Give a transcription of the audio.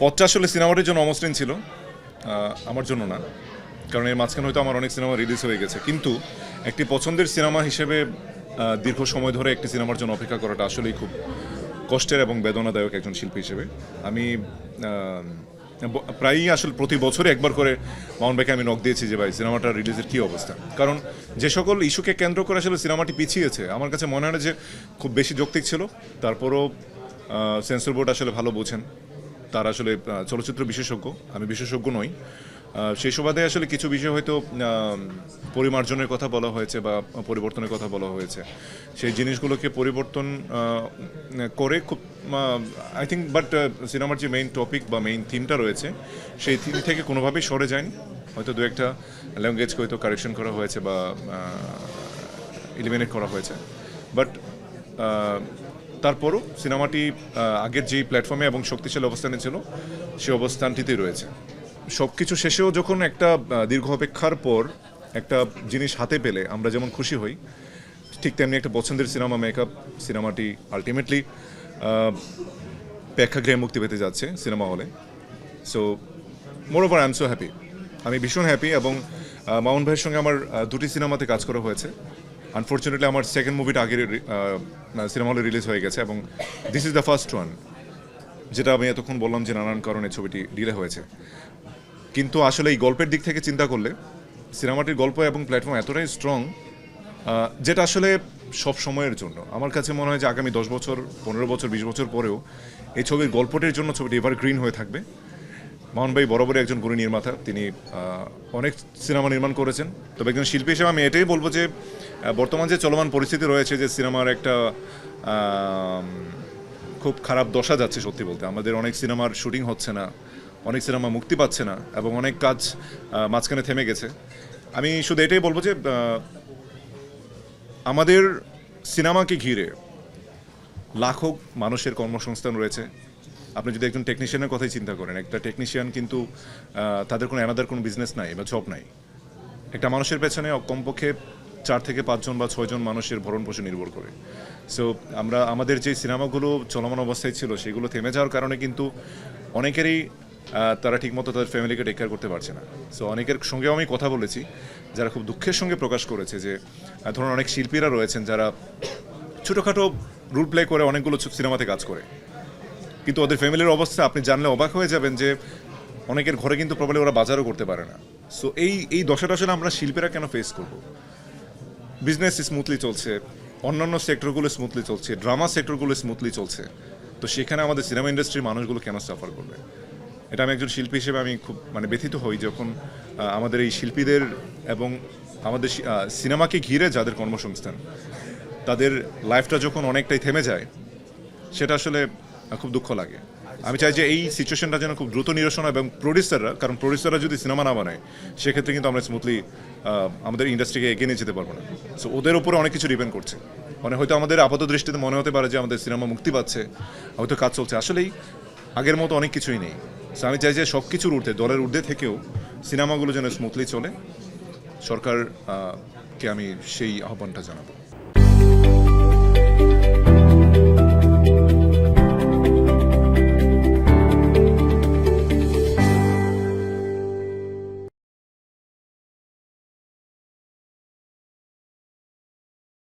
পথটা আসলে সিনেমাটির জন্য অমসৃণ ছিল, আমার জন্য না, কারণ এর মাঝখানে হয়তো আমার অনেক সিনেমা রিলিজ হয়ে গেছে। কিন্তু একটি পছন্দের সিনেমা হিসেবে দীর্ঘ সময় ধরে একটি সিনেমার জন্য অপেক্ষা করাটা আসলেই খুব কষ্টের এবং বেদনাদায়ক একজন শিল্পী হিসেবে। আমি প্রায়ই আসলে প্রতি বছরে একবার করে মামুন ভাইকে আমি নক দিয়েছি যে ভাই সিনেমাটা রিলিজের কী অবস্থা, কারণ যে সকল ইস্যুকে কেন্দ্র করে আসলে সিনেমাটি পিছিয়েছে আমার কাছে মনে হয় যে খুব বেশি যৌক্তিক ছিল। তারপরও সেন্সর বোর্ড আসলে ভালো বোঝেন, তারা আসলে চলচ্চিত্র বিশেষজ্ঞ, আমি বিশেষজ্ঞ নই। সেই সুবাদে আসলে কিছু বিষয় হয়তো পরিমার্জনের কথা বলা হয়েছে বা পরিবর্তনের কথা বলা হয়েছে, সেই জিনিসগুলোকে পরিবর্তন করে খুব আই থিঙ্ক, বাট সিনেমার যে মেইন টপিক বা মেইন থিমটা রয়েছে সেই থিম থেকে কোনোভাবেই সরে যায়নি। হয়তো দু একটা ল্যাঙ্গুয়েজকে হয়তো কারেকশন করা হয়েছে বা এলিমিনেট করা হয়েছে, বাট তারপরও সিনেমাটি আগের যেই প্ল্যাটফর্মে এবং শক্তিশালী অবস্থানে ছিল সেই অবস্থানটিতেই রয়েছে। সব কিছু শেষেও যখন একটা দীর্ঘ অপেক্ষার পর একটা জিনিস হাতে পেলে আমরা যেমন খুশি হই, ঠিক তেমনি একটা পছন্দের সিনেমা মেকআপ সিনেমাটি আলটিমেটলি প্রেক্ষাগৃহে মুক্তি পেতে যাচ্ছে সিনেমা হলে। So more over I am so happy, আমি ভীষণ হ্যাপি। এবং মামুন ভাইয়ের সঙ্গে আমার দুটি সিনেমাতে কাজ করা হয়েছে। আনফর্চুনেটলি আমার সেকেন্ড মুভিটা আগে সিনেমা হলে রিলিজ হয়ে গেছে এবং this is the first one, যেটা আমি এতক্ষণ বললাম যে নানান কারণে ছবিটি ডিলে হয়েছে। কিন্তু আসলে এই গল্পের দিক থেকে চিন্তা করলে সিনেমাটির গল্প এবং প্ল্যাটফর্ম এতটাই স্ট্রং, যেটা আসলে সব সময়ের জন্য আমার কাছে মনে হয় যে আগামী 10 বছর 15 বছর 20 বছর পরেও এই ছবির গল্পটির জন্য ছবিটি এভারগ্রিন হয়ে থাকবে। মামুন ভাই বরাবরই একজন গুণী নির্মাতা, তিনি অনেক সিনেমা নির্মাণ করেছেন। তবে একজন শিল্পী হিসেবে আমি এটাই বলবো যে বর্তমান যে চলমান পরিস্থিতি রয়েছে, যে সিনেমার একটা খুব খারাপ দশা যাচ্ছে, সত্যি বলতে আমাদের অনেক সিনেমার শুটিং হচ্ছে না, অনেক সিনেমা মুক্তি পাচ্ছে না এবং অনেক কাজ মাঝখানে থেমে গেছে। আমি শুধু এটাই বলবো যে আমাদের সিনেমাকে ঘিরে লাখো মানুষের কর্মসংস্থান রয়েছে। আপনি যদি একজন টেকনিশিয়ানের কথাই চিন্তা করেন, একটা টেকনিশিয়ান কিন্তু তাদের কোনো অ্যানাদার কোনো বিজনেস নাই বা জব নাই। একটা মানুষের পেছনে কমপক্ষে 4 থেকে 5 জন বা 6 জন মানুষের ভরণ পোষণ নির্ভর করে। সো আমাদের যে সিনেমাগুলো চলমান অবস্থায় ছিল সেগুলো থেমে যাওয়ার কারণে কিন্তু অনেকেরই তারা ঠিকমতো তাদের ফ্যামিলিকে টেক কেয়ার করতে পারছে না। সো অনেকের সঙ্গেও আমি কথা বলেছি যারা খুব দুঃখের সঙ্গে প্রকাশ করেছে যে ধরুন অনেক শিল্পীরা রয়েছেন যারা ছোটোখাটো রোল প্লে করে অনেকগুলো সিনেমাতে কাজ করে, কিন্তু ওদের ফ্যামিলির অবস্থা আপনি জানলে অবাক হয়ে যাবেন যে অনেকের ঘরে কিন্তু প্রবলেম ওরা বাজারও করতে পারে না। সো এই দশাটা আসলে আমরা শিল্পীরা কেন ফেস করব? বিজনেস স্মুথলি চলছে, অন্যান্য সেক্টরগুলো স্মুথলি চলছে, ড্রামা সেক্টরগুলো স্মুথলি চলছে, তো সেখানে আমাদের সিনেমা ইন্ডাস্ট্রির মানুষগুলো কেন সাফার করবে? এটা আমি একজন শিল্পী হিসেবে আমি খুব ব্যথিত হই যখন আমাদের এই শিল্পীদের এবং আমাদের সিনেমাকে ঘিরে যাদের কর্মসংস্থান, তাদের লাইফটা যখন অনেকটাই থেমে যায়, সেটা আসলে খুব দুঃখ লাগে। আমি চাই যে এই সিচুয়েশনটা যেন খুব দ্রুত নিরসন হয় এবং প্রডিউসাররা, কারণ প্রডিউসাররা যদি সিনেমা না বানায় সেক্ষেত্রে কিন্তু আমরা স্মুথলি আমাদের ইন্ডাস্ট্রিকে এগিয়ে নিয়ে যেতে পারবো না। সো ওদের উপরে অনেক কিছু ডিপেন্ড করছে। হয়তো আমাদের আপাত দৃষ্টিতে মনে হতে পারে যে আমাদের সিনেমা মুক্তি পাচ্ছে, হয়তো কাজ চলছে, আসলেই আগের মতো অনেক কিছুই নেই। সো আমি চাই যে সব কিছুর ঊর্ধ্বে, দলের ঊর্ধ্বে থেকেও সিনেমাগুলো যেন স্মুথলি চলে। সরকারকে আমি সেই আহ্বানটা জানাবো।